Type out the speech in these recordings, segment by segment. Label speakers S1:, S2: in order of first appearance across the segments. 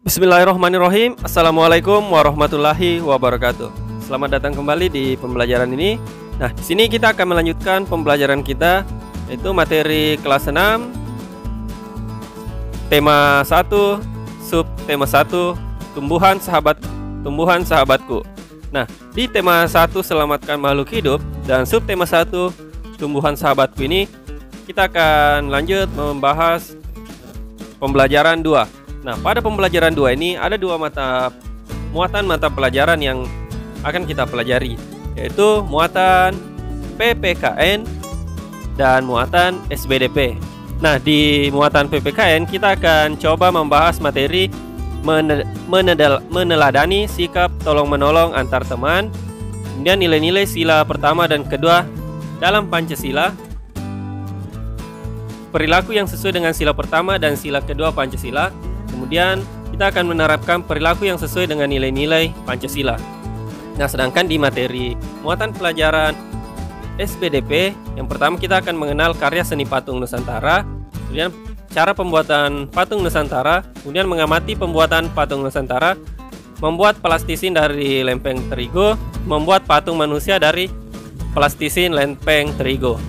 S1: Bismillahirrahmanirrahim. Assalamualaikum warahmatullahi wabarakatuh. Selamat datang kembali di pembelajaran ini. Nah, di sini kita akan melanjutkan pembelajaran kita, yaitu materi kelas 6, tema 1, sub tema 1, tumbuhan sahabatku. Nah, di tema 1 selamatkan makhluk hidup dan sub tema 1 tumbuhan sahabatku ini kita akan lanjut membahas pembelajaran 2. Nah, pada pembelajaran 2 ini ada dua muatan mata pelajaran yang akan kita pelajari, yaitu muatan PPKN dan muatan SBDP. Nah, di muatan PPKN kita akan coba membahas materi meneladani sikap tolong-menolong antar teman, kemudian nilai-nilai sila pertama dan kedua dalam Pancasila, perilaku yang sesuai dengan sila pertama dan sila kedua Pancasila. Kemudian kita akan menerapkan perilaku yang sesuai dengan nilai-nilai Pancasila. Nah, sedangkan di materi muatan pelajaran SBDP, yang pertama kita akan mengenal karya seni patung Nusantara, kemudian cara pembuatan patung Nusantara, kemudian mengamati pembuatan patung Nusantara, membuat plastisin dari lempeng terigu, membuat patung manusia dari plastisin lempeng terigu.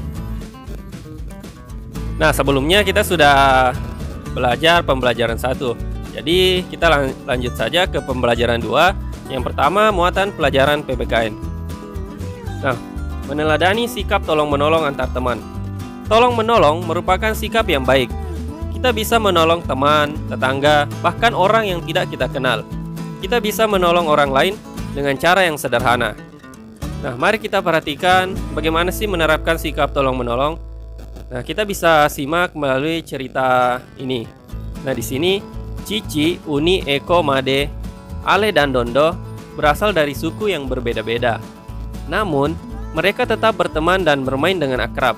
S1: Nah, sebelumnya kita sudah belajar pembelajaran 1. Jadi kita lanjut saja ke pembelajaran 2. Yang pertama, muatan pelajaran PPKN. Nah, meneladani sikap tolong-menolong antar teman. Tolong-menolong merupakan sikap yang baik. Kita bisa menolong teman, tetangga, bahkan orang yang tidak kita kenal. Kita bisa menolong orang lain dengan cara yang sederhana. Nah, mari kita perhatikan bagaimana sih menerapkan sikap tolong-menolong. Nah, kita bisa simak melalui cerita ini. Nah, di sini Cici, Uni, Eko, Made, Ale, dan Dondo berasal dari suku yang berbeda-beda. Namun, mereka tetap berteman dan bermain dengan akrab.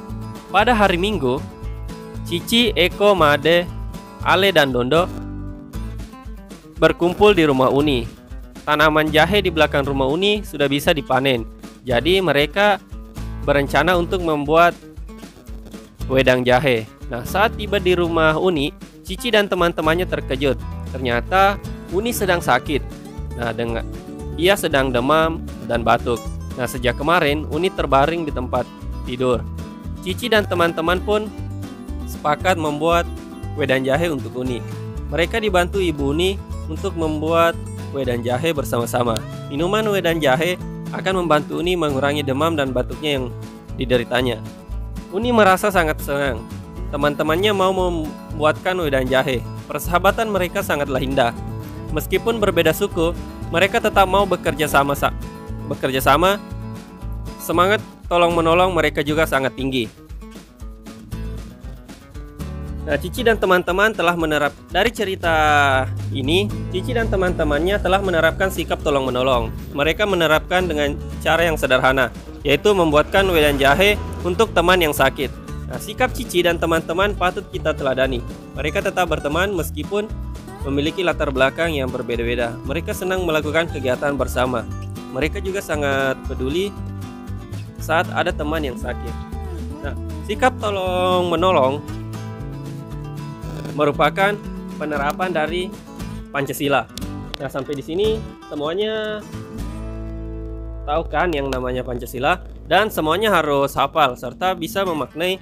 S1: Pada hari Minggu, Cici, Eko, Made, Ale, dan Dondo berkumpul di rumah Uni. Tanaman jahe di belakang rumah Uni sudah bisa dipanen. Jadi, mereka berencana untuk membuat wedang jahe. Nah, saat tiba di rumah Uni, Cici dan teman-temannya terkejut. Ternyata Uni sedang sakit. Nah, ia sedang demam dan batuk. Nah, sejak kemarin Uni terbaring di tempat tidur. Cici dan teman-teman pun sepakat membuat wedang jahe untuk Uni. Mereka dibantu ibu Uni untuk membuat wedang jahe bersama-sama. Minuman wedang jahe akan membantu Uni mengurangi demam dan batuknya yang dideritanya. Uni merasa sangat senang. Teman-temannya mau membuatkan wedang jahe. Persahabatan mereka sangatlah indah. Meskipun berbeda suku, mereka tetap mau bekerja sama. Semangat tolong-menolong mereka juga sangat tinggi. Nah, Cici dan teman-teman telah dari cerita ini, Cici dan teman-temannya telah menerapkan sikap tolong-menolong. Mereka menerapkan dengan cara yang sederhana, yaitu membuatkan wedang jahe untuk teman yang sakit. Nah, sikap Cici dan teman-teman patut kita teladani. Mereka tetap berteman meskipun memiliki latar belakang yang berbeda-beda. Mereka senang melakukan kegiatan bersama. Mereka juga sangat peduli saat ada teman yang sakit. Nah, sikap tolong-menolong merupakan penerapan dari Pancasila. Nah, sampai di sini semuanya tahu kan yang namanya Pancasila, dan semuanya harus hafal serta bisa memaknai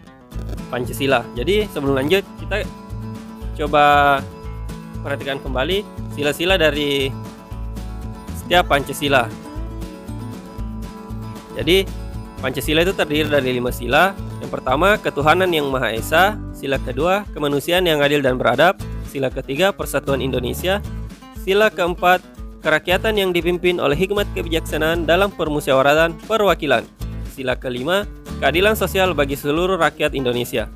S1: Pancasila. Jadi sebelum lanjut, kita coba perhatikan kembali sila-sila dari setiap Pancasila. Jadi Pancasila itu terdiri dari 5 sila. Yang pertama, ketuhanan yang Maha Esa. Sila kedua, kemanusiaan yang adil dan beradab. Sila ketiga, persatuan Indonesia. Sila keempat, kerakyatan yang dipimpin oleh hikmat kebijaksanaan dalam permusyawaratan perwakilan. Sila kelima, keadilan sosial bagi seluruh rakyat Indonesia.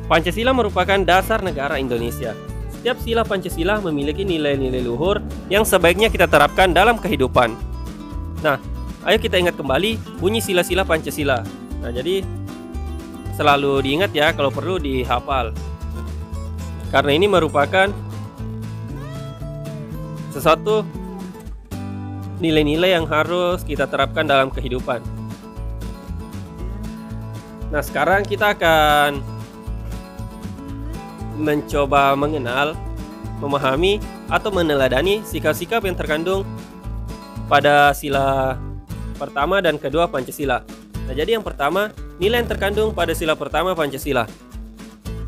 S1: Pancasila merupakan dasar negara Indonesia. Setiap sila Pancasila memiliki nilai-nilai luhur yang sebaiknya kita terapkan dalam kehidupan. Nah, ayo kita ingat kembali bunyi sila-sila Pancasila. Nah, jadi selalu diingat ya, kalau perlu dihafal. Karena ini merupakan sesuatu nilai-nilai yang harus kita terapkan dalam kehidupan. Nah, sekarang kita akan mencoba mengenal memahami atau meneladani sikap-sikap yang terkandung pada sila pertama dan kedua Pancasila. Nah, jadi yang pertama, nilai yang terkandung pada sila pertama Pancasila.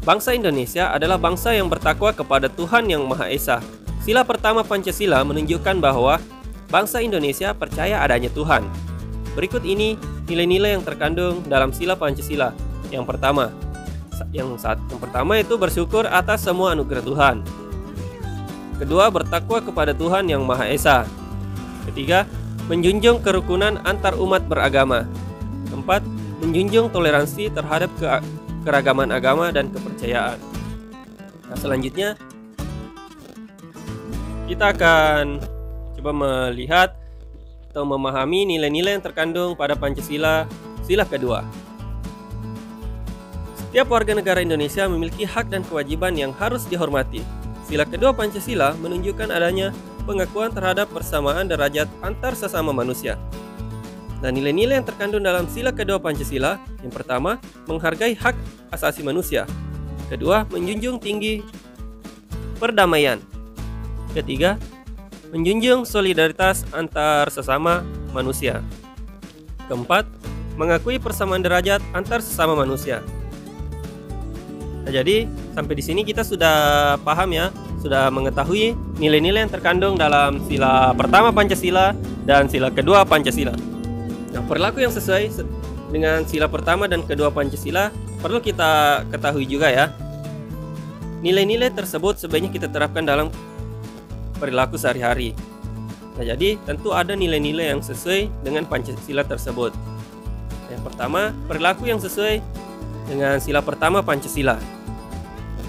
S1: Bangsa Indonesia adalah bangsa yang bertakwa kepada Tuhan Yang Maha Esa. Sila pertama Pancasila menunjukkan bahwa bangsa Indonesia percaya adanya Tuhan. Berikut ini nilai-nilai yang terkandung dalam sila Pancasila. Yang pertama itu bersyukur atas semua anugerah Tuhan. Kedua, bertakwa kepada Tuhan Yang Maha Esa. Ketiga, menjunjung kerukunan antar umat beragama. Keempat, menjunjung toleransi terhadap keragaman agama dan kepercayaan. Nah, selanjutnya kita akan coba melihat atau memahami nilai-nilai yang terkandung pada Pancasila sila kedua. Setiap warga negara Indonesia memiliki hak dan kewajiban yang harus dihormati. Sila kedua Pancasila menunjukkan adanya pengakuan terhadap persamaan derajat antar sesama manusia. Nah, nilai-nilai yang terkandung dalam sila kedua Pancasila, yang pertama, menghargai hak asasi manusia. Kedua, menjunjung tinggi perdamaian. Ketiga, menjunjung solidaritas antar sesama manusia. Keempat, mengakui persamaan derajat antar sesama manusia. Nah, jadi sampai di sini kita sudah paham ya, sudah mengetahui nilai-nilai yang terkandung dalam sila pertama Pancasila dan sila kedua Pancasila. Nah, perilaku yang sesuai dengan sila pertama dan kedua Pancasila perlu kita ketahui juga ya. Nilai-nilai tersebut sebaiknya kita terapkan dalam perilaku sehari-hari. Nah, jadi tentu ada nilai-nilai yang sesuai dengan Pancasila tersebut. Yang pertama, perilaku yang sesuai dengan sila pertama Pancasila,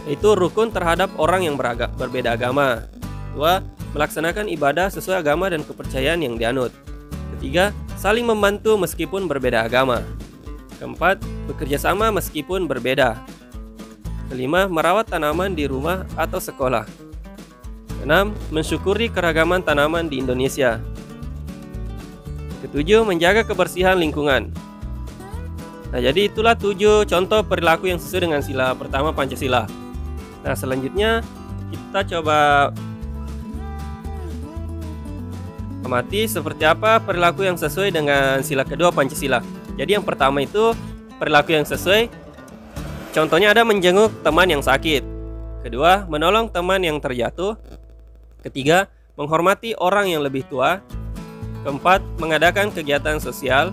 S1: yaitu rukun terhadap orang yang berbeda agama. Kedua, melaksanakan ibadah sesuai agama dan kepercayaan yang dianut. Ketiga, saling membantu meskipun berbeda agama. Keempat, bekerja sama meskipun berbeda. Kelima, merawat tanaman di rumah atau sekolah. Keenam, mensyukuri keragaman tanaman di Indonesia. Ketujuh, menjaga kebersihan lingkungan. Nah, jadi itulah 7 contoh perilaku yang sesuai dengan sila pertama Pancasila. Nah, selanjutnya kita coba amati seperti apa perilaku yang sesuai dengan sila kedua Pancasila. Jadi yang pertama itu perilaku yang sesuai. Contohnya ada menjenguk teman yang sakit. Kedua, menolong teman yang terjatuh. Ketiga, menghormati orang yang lebih tua. Keempat, mengadakan kegiatan sosial.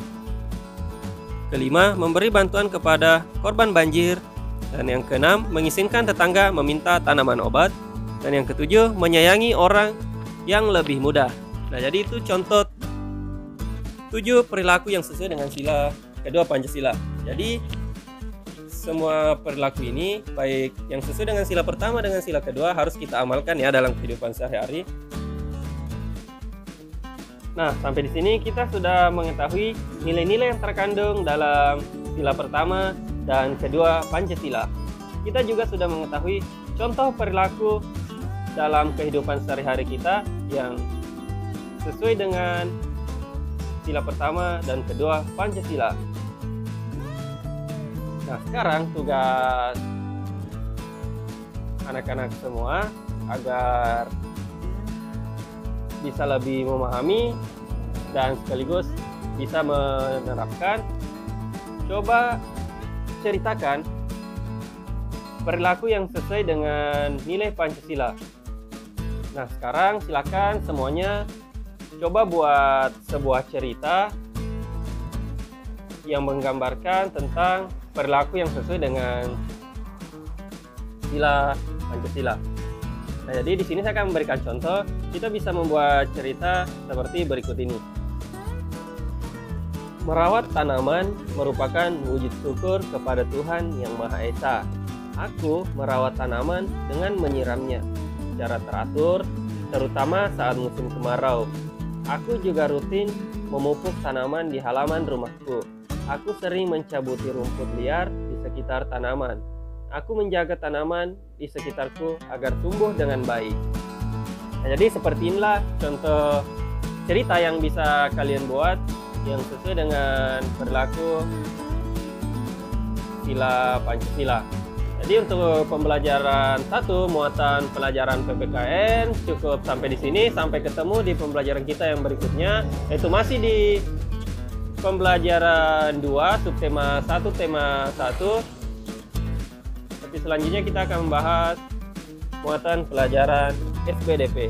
S1: Kelima, memberi bantuan kepada korban banjir. Dan yang keenam, mengizinkan tetangga meminta tanaman obat. Dan yang ketujuh, menyayangi orang yang lebih muda. Nah, jadi itu contoh 7 perilaku yang sesuai dengan sila kedua Pancasila. Jadi semua perilaku ini, baik yang sesuai dengan sila pertama dengan sila kedua, harus kita amalkan ya dalam kehidupan sehari-hari. Nah, sampai di sini kita sudah mengetahui nilai-nilai yang terkandung dalam sila pertama dan kedua Pancasila. Kita juga sudah mengetahui contoh perilaku dalam kehidupan sehari-hari kita yang sesuai dengan sila pertama dan kedua Pancasila. Nah, sekarang tugas anak-anak semua agar bisa lebih memahami dan sekaligus bisa menerapkan, coba ceritakan perilaku yang sesuai dengan nilai Pancasila. Nah, sekarang silakan semuanya coba buat sebuah cerita yang menggambarkan tentang perilaku yang sesuai dengan sila Pancasila. Nah, jadi di sini saya akan memberikan contoh. Kita bisa membuat cerita seperti berikut ini. Merawat tanaman merupakan wujud syukur kepada Tuhan Yang Maha Esa. Aku merawat tanaman dengan menyiramnya secara teratur, terutama saat musim kemarau. Aku juga rutin memupuk tanaman di halaman rumahku. Aku sering mencabuti rumput liar di sekitar tanaman. Aku menjaga tanaman di sekitarku agar tumbuh dengan baik. Nah, jadi seperti inilah contoh cerita yang bisa kalian buat yang sesuai dengan perilaku sila Pancasila. Jadi untuk pembelajaran 1 muatan pelajaran PPKN cukup sampai di sini. Sampai ketemu di pembelajaran kita yang berikutnya, yaitu masih di pembelajaran 2 subtema 1 tema 1. Tapi selanjutnya kita akan membahas muatan pelajaran SPDP.